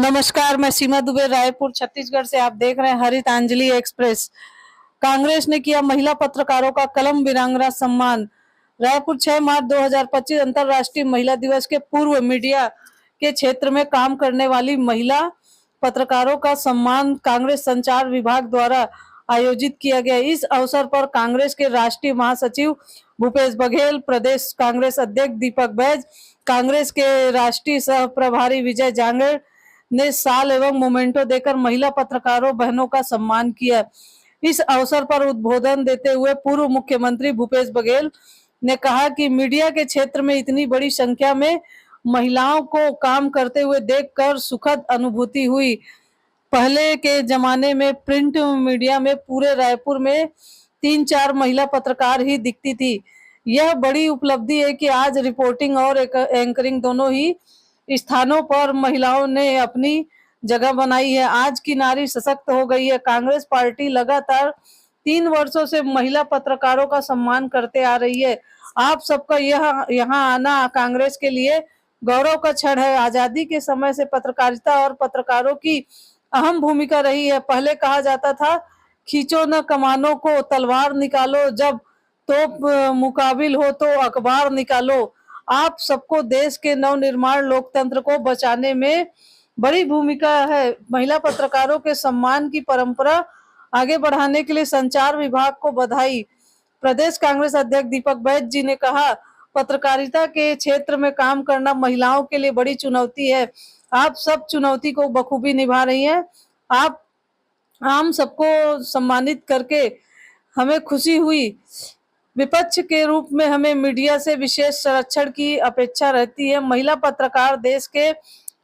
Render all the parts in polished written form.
नमस्कार, मैं सीमा दुबे रायपुर छत्तीसगढ़ से। आप देख रहे हैं हरितांजलि एक्सप्रेस। कांग्रेस ने किया महिला पत्रकारों का कलम वीरांगना सम्मान। रायपुर 6 मार्च 2025 अंतर्राष्ट्रीय महिला दिवस के पूर्व मीडिया के क्षेत्र में काम करने वाली महिला पत्रकारों का सम्मान कांग्रेस संचार विभाग द्वारा आयोजित किया गया। इस अवसर पर कांग्रेस के राष्ट्रीय महासचिव भूपेश बघेल, प्रदेश कांग्रेस अध्यक्ष दीपक बैज, कांग्रेस के राष्ट्रीय सह प्रभारी विजय जांगड़ ने साल एवं मोमेंटो देकर महिला पत्रकारों बहनों का सम्मान किया। इस अवसर पर उद्बोधन देते हुए पूर्व मुख्यमंत्री भूपेश बघेल ने कहा कि मीडिया के क्षेत्र में इतनी बड़ी संख्या में महिलाओं को काम करते हुए देखकर सुखद अनुभूति हुई। पहले के जमाने में प्रिंट मीडिया में पूरे रायपुर में 3-4 महिला पत्रकार ही दिखती थी। यह बड़ी उपलब्धि है कि आज रिपोर्टिंग और एंकरिंग दोनों ही स्थानों पर महिलाओं ने अपनी जगह बनाई है। आज की नारी सशक्त हो गई है। कांग्रेस पार्टी लगातार 3 वर्षों से महिला पत्रकारों का सम्मान करते आ रही है। आप सबका यहाँ आना कांग्रेस के लिए गौरव का क्षण है। आजादी के समय से पत्रकारिता और पत्रकारों की अहम भूमिका रही है। पहले कहा जाता था, खींचो न कमानों को, तलवार निकालो, जब तोप मुकाबिल हो तो अखबार निकालो। आप सबको देश के नवनिर्माण लोकतंत्र को बचाने में बड़ी भूमिका है। महिला पत्रकारों के सम्मान की परंपरा आगे बढ़ाने के लिए संचार विभाग को बधाई। प्रदेश कांग्रेस अध्यक्ष दीपक बैज जी ने कहा, पत्रकारिता के क्षेत्र में काम करना महिलाओं के लिए बड़ी चुनौती है। आप सब चुनौती को बखूबी निभा रही हैं। आप हम सबको सम्मानित करके हमें खुशी हुई। विपक्ष के रूप में हमें मीडिया से विशेष संरक्षण की अपेक्षा रहती है। महिला पत्रकार देश के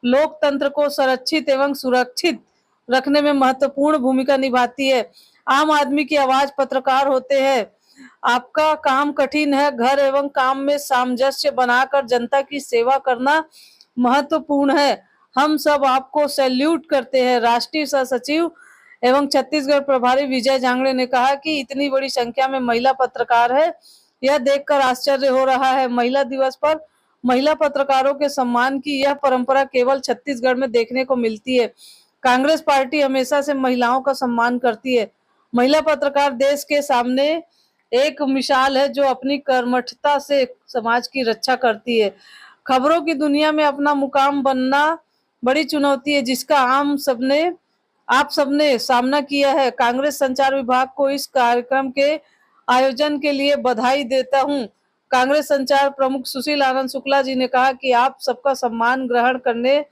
लोकतंत्र को संरक्षित एवं सुरक्षित रखने में महत्वपूर्ण भूमिका निभाती है। आम आदमी की आवाज पत्रकार होते हैं। आपका काम कठिन है। घर एवं काम में सामंजस्य बनाकर जनता की सेवा करना महत्वपूर्ण है। हम सब आपको सैल्यूट करते हैं। राष्ट्रीय सह सचिव एवं छत्तीसगढ़ प्रभारी विजय जांगड़े ने कहा कि इतनी बड़ी संख्या में महिला पत्रकार है, यह देखकर आश्चर्य हो रहा है। महिला दिवस पर महिला पत्रकारों के सम्मान की यह परंपरा केवल छत्तीसगढ़ में देखने को मिलती है। कांग्रेस पार्टी हमेशा से महिलाओं का सम्मान करती है। महिला पत्रकार देश के सामने एक मिसाल है, जो अपनी कर्मठता से समाज की रक्षा करती है। खबरों की दुनिया में अपना मुकाम बनना बड़ी चुनौती है, जिसका आप सबने सामना किया है। कांग्रेस संचार विभाग को इस कार्यक्रम के आयोजन के लिए बधाई देता हूं। कांग्रेस संचार प्रमुख सुशील आनंद शुक्ला जी ने कहा कि आप सबका सम्मान ग्रहण करने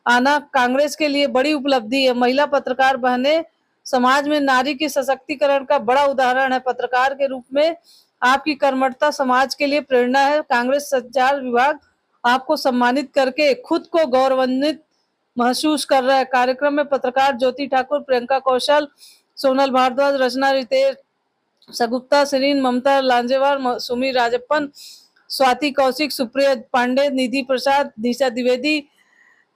आना कांग्रेस के लिए बड़ी उपलब्धि है। महिला पत्रकार बहनें समाज में नारी के सशक्तिकरण का बड़ा उदाहरण है। पत्रकार के रूप में आपकी कर्मठता समाज के लिए प्रेरणा है। कांग्रेस संचार विभाग आपको सम्मानित करके खुद को गौरवान्वित महसूस कर रहा है। कार्यक्रम में पत्रकार ज्योति ठाकुर, प्रियंका कौशल, सोनल भारद्वाज, रचना रितेश, सगुप्ता सरीन, ममता लांजेवार, सुमी राजप्पन, स्वाति कौशिक, सुप्रिया पांडे, निधि प्रसाद, निशा द्विवेदी,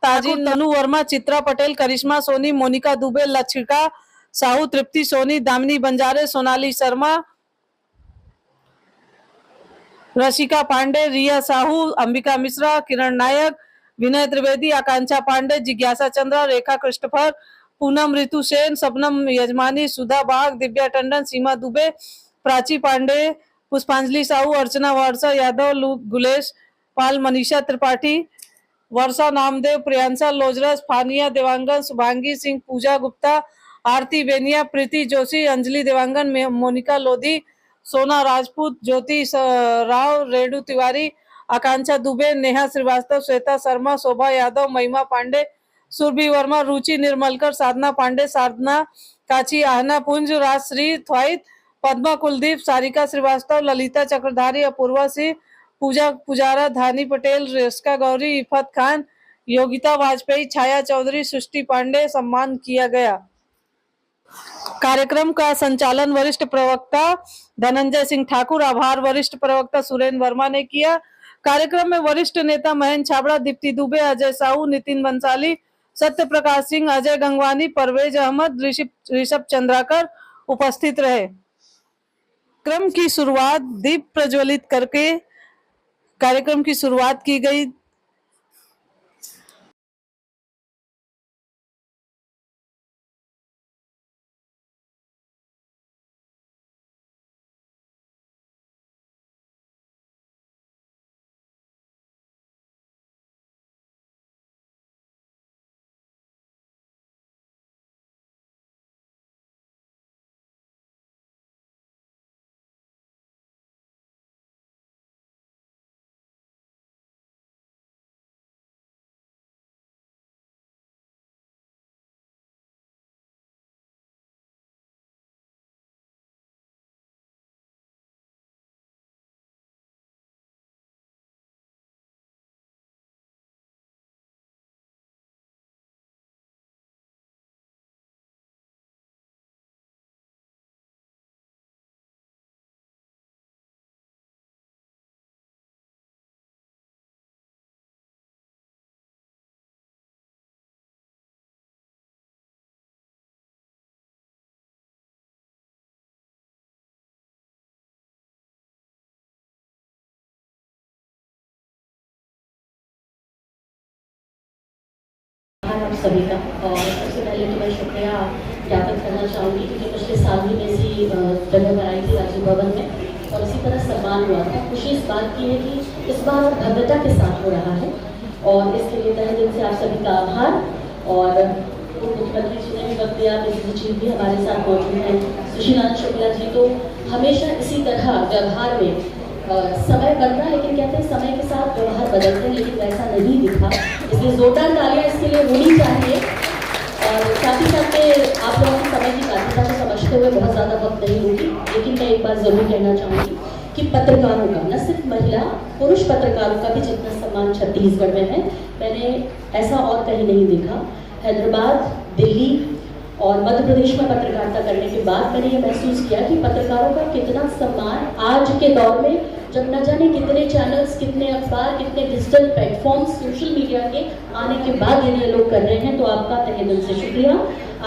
ताजिन, तनु वर्मा, चित्रा पटेल, करिश्मा सोनी, मोनिका दुबे, लक्षिका साहू, तृप्ति सोनी, दामिनी बंजारे, सोनाली शर्मा, रशिका पांडे, रिया साहू, अंबिका मिश्रा, किरण नायक, विनय त्रिवेदी, आकांक्षा पांडे, जिज्ञासा चंद्रा, रेखा क्रिस्टोफर, पूनम ऋतु सेन, सबनम यजमानी, सुधा बाग, दिव्या टंडन, सीमा दुबे, प्राची पांडे, पुष्पांजलि साहू, अर्चना वर्षा यादव, गुलेश पाल, मनीषा त्रिपाठी, वर्षा नामदेव, प्रियांशा लोजरस, फानिया देवांगन, शुभांगी सिंह, पूजा गुप्ता, आरती बेनिया, प्रीति जोशी, अंजलि देवांगन, मोनिका लोधी, सोना राजपूत, ज्योति राव, रेणु तिवारी, आकांक्षा दुबे, नेहा श्रीवास्तव, श्वेता शर्मा, शोभा यादव, महिमा पांडे, सुरभि वर्मा, रुचि निर्मलकर, साधना पांडे, साधना काची, आहना पुंज, राजश्री थ्वाइट, पद्मा कुलदीप, सारिका श्रीवास्तव, ललिता चक्रधारी, अपूर्वा सिंह, पूजा पुजारा, धानी पटेल, रेस्का गौरी, इफत खान, योगिता वाजपेयी, छाया चौधरी, सृष्टि पांडे सम्मान किया गया। कार्यक्रम का संचालन वरिष्ठ प्रवक्ता धनंजय सिंह ठाकुर, आभार वरिष्ठ प्रवक्ता सुरेंद्र वर्मा ने किया। कार्यक्रम में वरिष्ठ नेता महेंद्र छाबड़ा, दीप्ति दुबे, अजय साहू, नितिन बंसाली, सत्य प्रकाश सिंह, अजय गंगवानी, परवेज अहमद, ऋषभ चंद्राकर उपस्थित रहे। कार्यक्रम की शुरुआत दीप प्रज्वलित करके कार्यक्रम की शुरुआत की गई। आप सभी का। और सबसे पहले तो मैं शुक्रिया ज्ञापन करना चाहूँगी क्योंकि पिछले साल भी मैं इसी जगह पर आई थी राजीव भवन में और इसी तरह सम्मान हुआ था। खुशी इस बात की है कि इस बार भव्यता के साथ हो रहा है और इसके लिए तहे दिल से आप सभी का आभार। और मुख्यमंत्री जी ने भी वक्त दिया, सचिव भी हमारे साथ मौजूद हैं, सुशील शुक्ला जी, तो हमेशा इसी तरह व्यवहार में समय बनता है, लेकिन कहते हैं समय के साथ व्यवहार बदलते हैं, लेकिन वैसा नहीं दिखा। इसलिए जोरदार तालियां इसके लिए होनी चाहिए। और साथ ही साथ में आप लोगों की समय की प्राथमिकता को समझते हुए बहुत ज़्यादा वक्त नहीं होगी, लेकिन मैं एक बात ज़रूर कहना चाहूँगी कि पत्रकारों का, न सिर्फ महिला पुरुष पत्रकारों का भी जितना सम्मान छत्तीसगढ़ में है, मैंने ऐसा और कहीं नहीं देखा। हैदराबाद, दिल्ली और मध्य प्रदेश में पत्रकारिता करने के बाद मैंने ये महसूस किया कि पत्रकारों का कितना सम्मान आज के दौर में, जब न जाने कितने चैनल्स, कितने अखबार, कितने डिजिटल प्लेटफॉर्म्स सोशल मीडिया के आने के बाद ये लोग कर रहे हैं। तो आपका तहे दिल से शुक्रिया,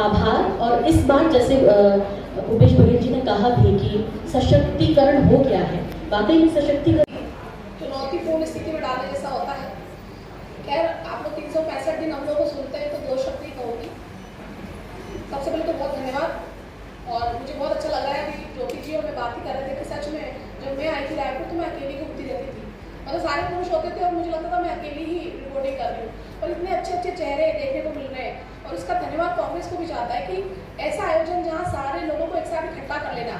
आभार। और इस बात जैसे भूपेश बघेल जी ने कहा भी कि सशक्तिकरण हो गया है, वाकई में सशक्तिकरण चुनौतीपूर्ण स्थिति में डालने जैसा होता है। खैर, आप लोग 365 दिन हम लोग को सुनते हैं तो 2 शब्द ही कहूँगी। सबसे पहले तो बहुत धन्यवाद। और मुझे बहुत अच्छा लग रहा है कि ज्योति जी और मैं बात ही कर रहे थे कि सच में जब मैं आई थी रायपुर तो मैं अकेली घूमती रहती थी, मतलब सारे पुरुष होते थे और मुझे लगता था मैं अकेली ही रिपोर्टिंग कर रही हूँ। और इतने अच्छे अच्छे चेहरे देखने को मिल रहे हैं और इसका धन्यवाद कांग्रेस को भी जाता है कि ऐसा आयोजन जहाँ सारे लोगों को एक साथ इकट्ठा कर लेना,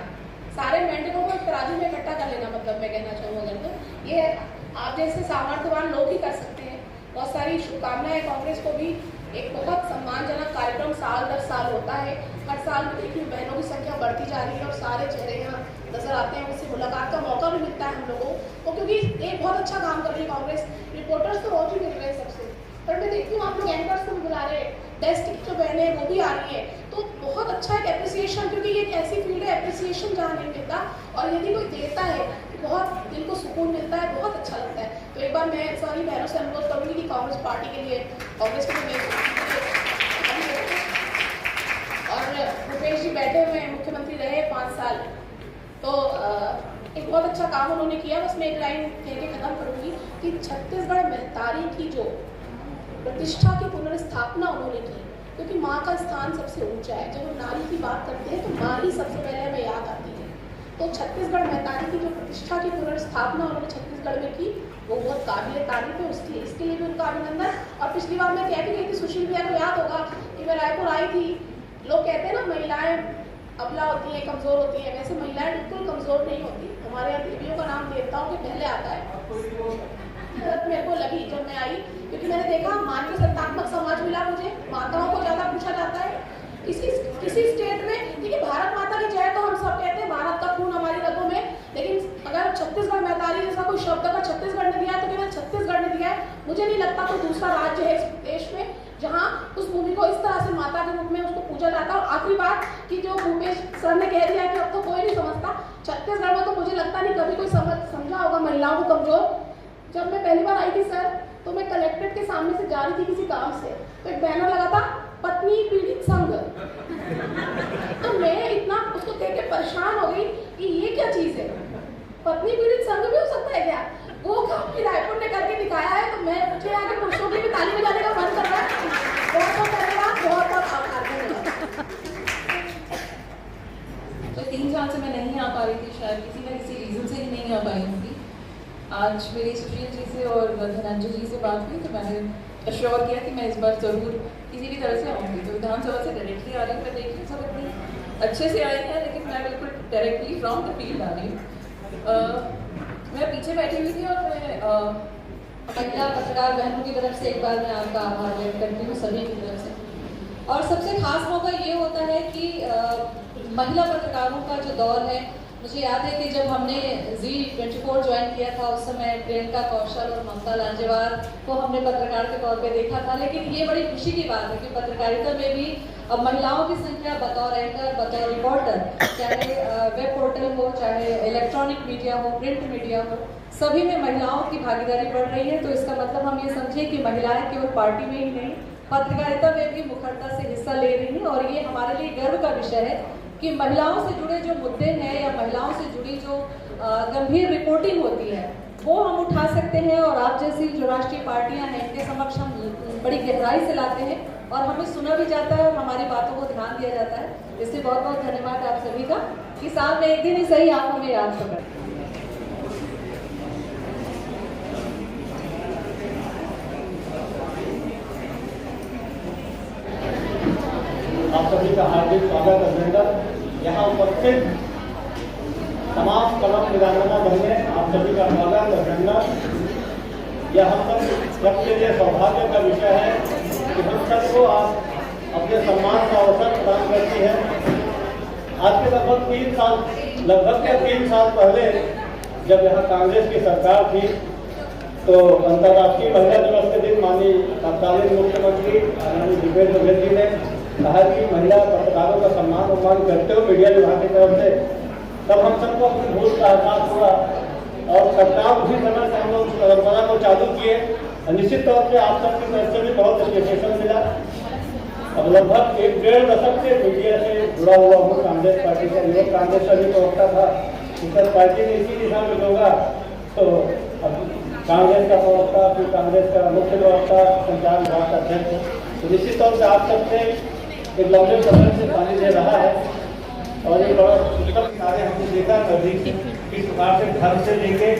सारे मेंढकों को एक तराजू में इकट्ठा कर लेना, मतलब मैं कहना चाहूँगा अगर तो ये आप जैसे सामर्थ्यवान लोग ही कर सकते हैं। बहुत सारी शुभकामनाएं कांग्रेस को भी। एक बहुत सम्मानजनक कार्यक्रम साल दर साल होता है। हर साल देखिए बहनों की संख्या बढ़ती जा रही है और सारे चेहरे यहाँ नजर आते हैं, उससे मुलाकात का मौका भी मिलता है हम लोगों को, क्योंकि एक बहुत अच्छा काम कर रही है कांग्रेस। रिपोर्टर्स तो रोज ही मिल रहे हैं सबसे, पर मैं देखती हूँ आप लोग एंकर्स को भी बुला रहे हैं, डेस्क की जो बहनें हैं वो भी आ रही है, तो बहुत अच्छा एक एप्रिसिएशन, क्योंकि ये एक ऐसी फील्ड है एप्रिसिएशन जहाँ नहीं मिलता और यदि कोई देता है बहुत दिल को सुकून मिलता है, बहुत अच्छा लगता है। तो एक बार मैं सारी बहनों से अनुरोध करूँगी कि कांग्रेस पार्टी के लिए, कांग्रेस के लिए और भूपेश जी बैठे हुए हैं, मुख्यमंत्री रहे 5 साल, तो एक बहुत अच्छा काम उन्होंने किया। बस मैं एक लाइन कह के खत्म करूँगी कि छत्तीसगढ़ महतारी की जो प्रतिष्ठा की पुनर्स्थापना उन्होंने की, क्योंकि माँ का स्थान सबसे ऊंचा है। जब हम नारी की बात करते हैं तो माँ ही सबसे पहले हमें याद आती है। तो छत्तीसगढ़ महतारी की जो प्रतिष्ठा की पुनर्स्थापना उन्होंने छत्तीसगढ़ में की, वो बहुत काबिल तारीफ है। इसके लिए भी उनका अभिनंदन। और पिछली बार मैं कह भी गई थी, सुशील भैया को याद होगा कि मैं रायपुर आई थी, लोग कहते हैं ना महिलाएं अबला होती हैं, कमज़ोर होती हैं, वैसे महिलाएं बिल्कुल कमज़ोर नहीं होती। हमारे यहाँ देवियों का नाम देवताओं के पहले आता है। मेरे को लगी जब मैं आई, क्योंकि मैंने देखा मानवीय सत्तात्मक समाज मिला मुझे, माताओं को ज़्यादा पूछा जाता है किसी स्टेट में। देखिए, भारत माता की जय तो हम सब कहते हैं, भारत का खून हमारी रगों में, लेकिन अगर छत्तीसगढ़ महतारी जैसा कोई शब्द अगर छत्तीसगढ़ ने दिया है तो केवल छत्तीसगढ़ ने दिया है। मुझे नहीं लगता कोई दूसरा राज्य है इस देश में जहाँ उस भूमि को इस तरह से माता के रूप में उसको पूजा जाता है। और आखिरी बात कि जो भूपेश सर ने कह दिया कि अब तो कोई नहीं समझता, छत्तीसगढ़ में तो मुझे लगता नहीं कभी कोई समझा होगा महिलाओं को कमजोर। जब मैं पहली बार आई थी सर, तो मैं कलेक्ट्रेट के सामने से जा रही थी किसी काम से, तो एक बैनर लगा था पत्नी पीड़ित संघ। तो मैं इतना उसको देख के परेशान हो गई कि ये क्या चीज है, पत्नी पीड़ित संघ भी हो सकता है क्या? वो काम रायपुर ने करके दिखाया है। तो मैं मुझे आगे पुरुषों की भी ताली बजाने का मन कर रहा है। बहुत बहुत धन्यवाद, बहुत बहुत आभार। तो 3 साल से मैं नहीं आ पा रही थी, शायद किसी न किसी रीज़न से ही नहीं आ पाई होंगी। आज मेरी सुशील जी से और धनंजय जी से बात हुई तो मैंने अश्योर किया कि मैं इस बार ज़रूर किसी भी तरह से आऊँगी। तो विधानसभा से डायरेक्टली आ रही हूँ, मैं देख रही सब इतनी अच्छे से आई हैं, लेकिन मैं बिल्कुल डायरेक्टली फ्रॉम द फील्ड आ रही हूँ। मैं पीछे बैठी हुई थी और मैं महिला पत्रकार बहनों की तरफ से एक बार मैं आपका आभार व्यक्त करती हूँ, सभी की तरफ से। और सबसे खास मौका ये होता है कि महिला पत्रकारों का जो दौर है, मुझे याद है कि जब हमने Z24 ज्वाइन किया था उस समय प्रियंका कौशल और ममता लांजेवार को हमने पत्रकार के तौर पे देखा था। लेकिन ये बड़ी खुशी की बात है कि पत्रकारिता में भी अब महिलाओं की संख्या बतौर एंकर, बतौर रिपोर्टर, चाहे वेब पोर्टल हो, चाहे इलेक्ट्रॉनिक मीडिया हो, प्रिंट मीडिया हो, सभी में महिलाओं की भागीदारी बढ़ रही है। तो इसका मतलब हम ये समझें कि महिलाएं केवल पार्टी में ही नहीं, पत्रकारिता में भी मुखरता से हिस्सा ले रही हैं। और ये हमारे लिए गर्व का विषय है कि महिलाओं से जुड़े जो मुद्दे हैं या महिलाओं से जुड़ी जो गंभीर रिपोर्टिंग होती है वो हम उठा सकते हैं और आप जैसी जो राष्ट्रीय पार्टियां हैं इनके समक्ष हम बड़ी गहराई से लाते हैं और हमें सुना भी जाता है और हमारी बातों को ध्यान दिया जाता है। इसलिए बहुत बहुत धन्यवाद आप सभी का कि साल में एक दिन ही सही आप हमें याद तो करें। आप सभी का हार्दिक स्वागत अभिनंदन। यहाँ उपस्थित तमाम कलम वीरांगना बहने आप सभी का स्वागत अभिनंदन। यह हम सबके लिए सौभाग्य का विषय है कि हम सबको आप अपने सम्मान का अवसर प्रदान करती है। आज के लगभग 3 साल पहले जब यहाँ कांग्रेस की सरकार थी तो अंतर्राष्ट्रीय महिला दिवस के दिन माननीय तत्कालीन मुख्यमंत्री आदरणीय भूपेश बघेल जी ने कहा कि महिला पत्रकारों का सम्मान करते हो मीडिया विभाग की तरफ से। तब हम सबको अपनी भूल का एहसास हुआ और सरकार उसी समय से हम लोग उस परंपरा को चालू किए। निश्चित तौर से आप सबकी तरफ से भी बहुत एप्रिसिएशन मिला। अब लगभग 1-1.5 दशक से मीडिया से जुड़ा हुआ हूँ कांग्रेस पार्टी से। युवक कांग्रेस का भी प्रवक्ता था, इस पार्टी ने इसी दिशा में होगा तो अब कांग्रेस का प्रवक्ता, फिर कांग्रेस का मुख्य प्रवक्ता, संचार विभाग का अध्यक्ष। तो निश्चित तौर से आप सबसे एक लंबे समय से पानी दे रहा है और ये बड़ा सुंदर कार्य हमने देखा कभी किस प्रकार से घर से लेके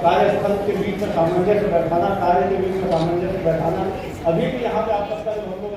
कार्यस्थल के बीच में सामंजस्य बैठाना, कार्य के बीच में सामंजस्य बैठाना। अभी भी यहाँ पे आप सबका जो हम लोग